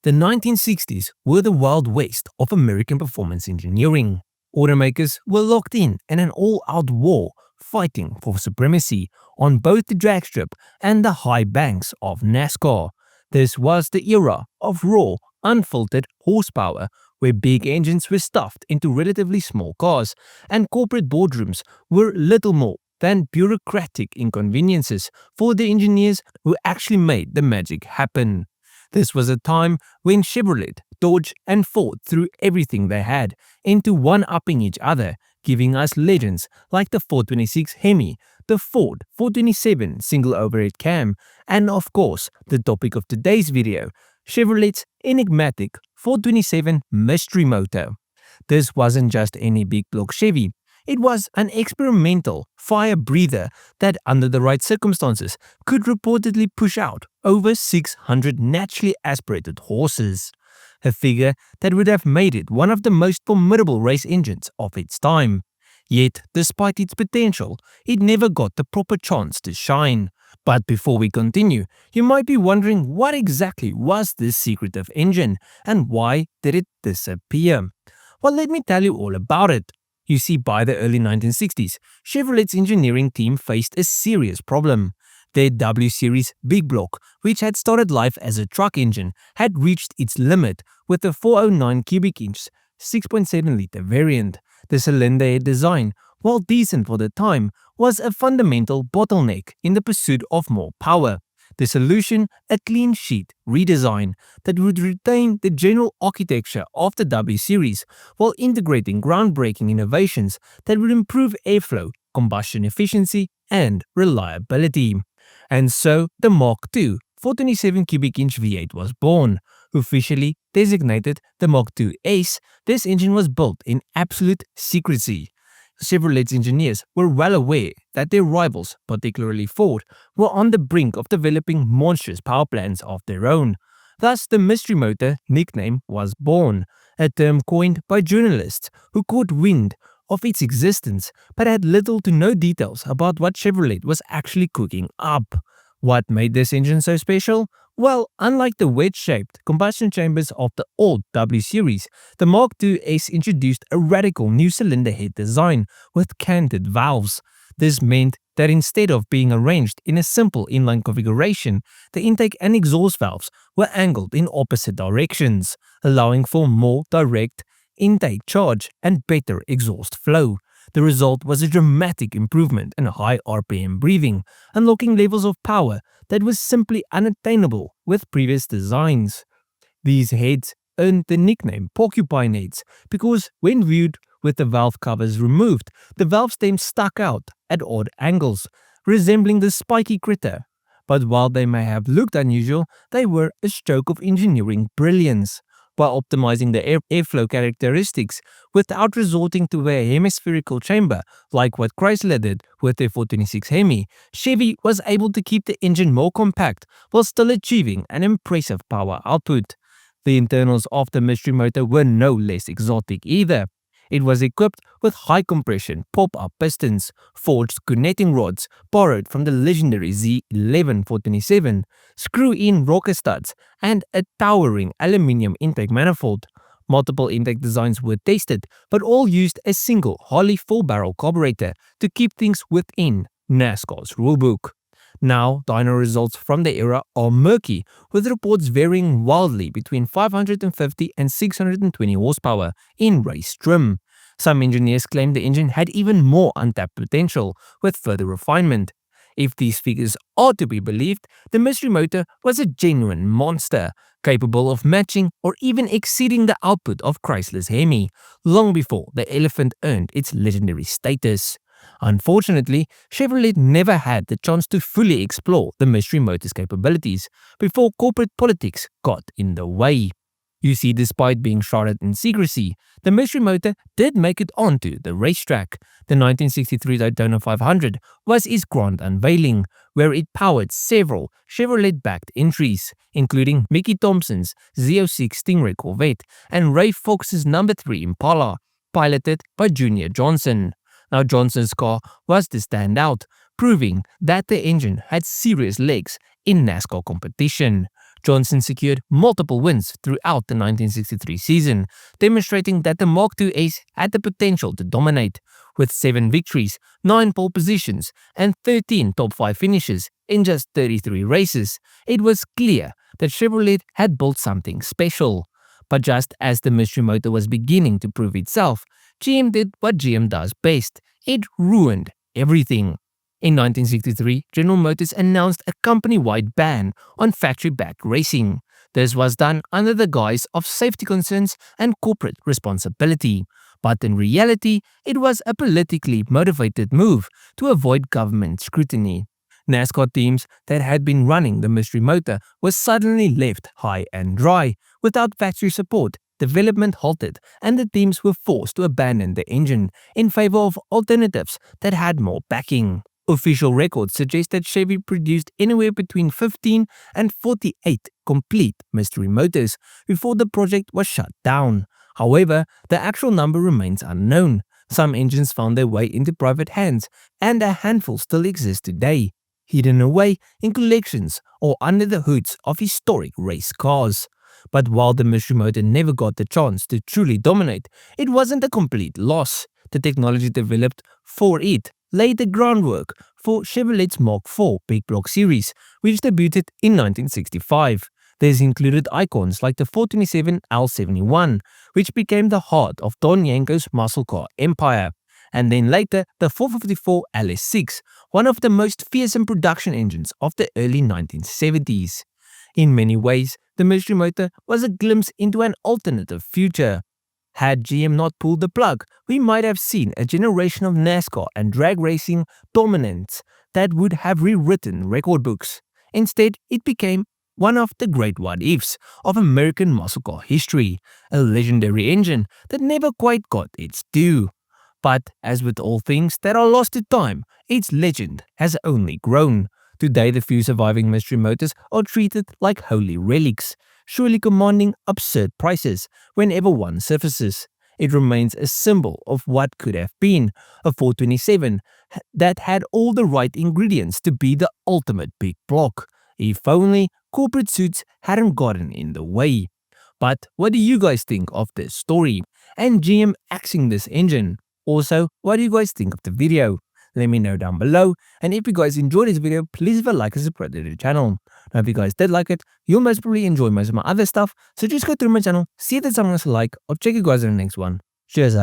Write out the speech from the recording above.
The 1960s were the Wild West of American performance engineering. Automakers were locked in an all-out war, fighting for supremacy on both the dragstrip and the high banks of NASCAR. This was the era of raw, unfiltered horsepower, where big engines were stuffed into relatively small cars, and corporate boardrooms were little more than bureaucratic inconveniences for the engineers who actually made the magic happen. This was a time when Chevrolet, Dodge, and Ford threw everything they had into one-upping each other, giving us legends like the 426 HEMI, the Ford 427 single overhead cam, and of course, the topic of today's video, Chevrolet's enigmatic 427 mystery motor. This wasn't just any big block Chevy. It was an experimental fire breather that, under the right circumstances, could reportedly push out over 600 naturally aspirated horses, a figure that would have made it one of the most formidable race engines of its time. Yet, despite its potential, it never got the proper chance to shine. But before we continue, you might be wondering what exactly was this secretive engine and why did it disappear? Well, let me tell you all about it. You see, by the early 1960s, Chevrolet's engineering team faced a serious problem. Their W-Series big block, which had started life as a truck engine, had reached its limit with the 409 cubic inch 6.7-liter variant. The cylinder head design, while decent for the time, was a fundamental bottleneck in the pursuit of more power. The solution, a clean sheet redesign that would retain the general architecture of the W-Series while integrating groundbreaking innovations that would improve airflow, combustion efficiency, and reliability. And so the Mark II 427 cubic inch V8 was born. Officially designated the Mark II Ace, this engine was built in absolute secrecy. Chevrolet's engineers were well aware that their rivals, particularly Ford, were on the brink of developing monstrous power plants of their own. Thus, the mystery motor nickname was born, a term coined by journalists who caught wind of its existence but had little to no details about what Chevrolet was actually cooking up. What made this engine so special? Well, unlike the wedge-shaped combustion chambers of the old W-Series, the Mark II Ace introduced a radical new cylinder head design with canted valves. This meant that instead of being arranged in a simple inline configuration, the intake and exhaust valves were angled in opposite directions, allowing for more direct intake charge and better exhaust flow. The result was a dramatic improvement in high RPM breathing, unlocking levels of power that was simply unattainable with previous designs. These heads earned the nickname porcupine heads because when viewed with the valve covers removed, the valve stems stuck out at odd angles, resembling the spiky critter. But while they may have looked unusual, they were a stroke of engineering brilliance. By optimizing the airflow characteristics without resorting to a hemispherical chamber like what Chrysler did with their 426 HEMI, Chevy was able to keep the engine more compact while still achieving an impressive power output. The internals of the mystery motor were no less exotic either. It was equipped with high-compression pop-up pistons, forged connecting rods borrowed from the legendary Z11 427, screw-in rocker studs, and a towering aluminium intake manifold. Multiple intake designs were tested, but all used a single Harley 4-barrel carburetor to keep things within NASCAR's rulebook. Now, dyno results from the era are murky, with reports varying wildly between 550 and 620 horsepower in race trim. Some engineers claim the engine had even more untapped potential with further refinement. If these figures are to be believed, the mystery motor was a genuine monster, capable of matching or even exceeding the output of Chrysler's HEMI, long before the Elephant earned its legendary status. Unfortunately, Chevrolet never had the chance to fully explore the mystery motor's capabilities before corporate politics got in the way. You see, despite being shrouded in secrecy, the mystery motor did make it onto the racetrack. The 1963 Daytona 500 was its grand unveiling, where it powered several Chevrolet-backed entries, including Mickey Thompson's SOHC Stingray Corvette and Ray Fox's No. 3 Impala, piloted by Junior Johnson. Now, Johnson's car was the standout, proving that the engine had serious legs in NASCAR competition. Johnson secured multiple wins throughout the 1963 season, demonstrating that the Mark II Ace had the potential to dominate. With 7 victories, 9 pole positions, and 13 top 5 finishes in just 33 races, it was clear that Chevrolet had built something special. But just as the mystery motor was beginning to prove itself, GM did what GM does best. It ruined everything. In 1963, General Motors announced a company-wide ban on factory-backed racing. This was done under the guise of safety concerns and corporate responsibility. But in reality, it was a politically motivated move to avoid government scrutiny. NASCAR teams that had been running the mystery motor were suddenly left high and dry. Without factory support, development halted and the teams were forced to abandon the engine in favor of alternatives that had more backing. Official records suggest that Chevy produced anywhere between 15 and 48 complete mystery motors before the project was shut down. However, the actual number remains unknown. Some engines found their way into private hands, and a handful still exist today, hidden away in collections or under the hoods of historic race cars. But while the mystery motor never got the chance to truly dominate, it wasn't a complete loss. The technology developed for it laid the groundwork for Chevrolet's Mark IV Big Block series, which debuted in 1965. This included icons like the 427 L71, which became the heart of Don Yanko's muscle car empire, and then later the 454 LS6, one of the most fearsome production engines of the early 1970s. In many ways, the mystery motor was a glimpse into an alternative future. Had GM not pulled the plug, we might have seen a generation of NASCAR and drag racing dominance that would have rewritten record books. Instead, it became one of the great what-ifs of American muscle car history, a legendary engine that never quite got its due. But as with all things that are lost to time, its legend has only grown. Today, the few surviving mystery motors are treated like holy relics, surely commanding absurd prices whenever one surfaces. It remains a symbol of what could have been, a 427 that had all the right ingredients to be the ultimate big block, if only corporate suits hadn't gotten in the way. But what do you guys think of this story and GM axing this engine? Also, what do you guys think of the video? Let me know down below, and if you guys enjoyed this video, please leave a like and subscribe to the channel. Now if you guys did like it, you'll most probably enjoy most of my other stuff, so just go through my channel, see if there's something else to like, I'll check you guys in the next one. Cheers,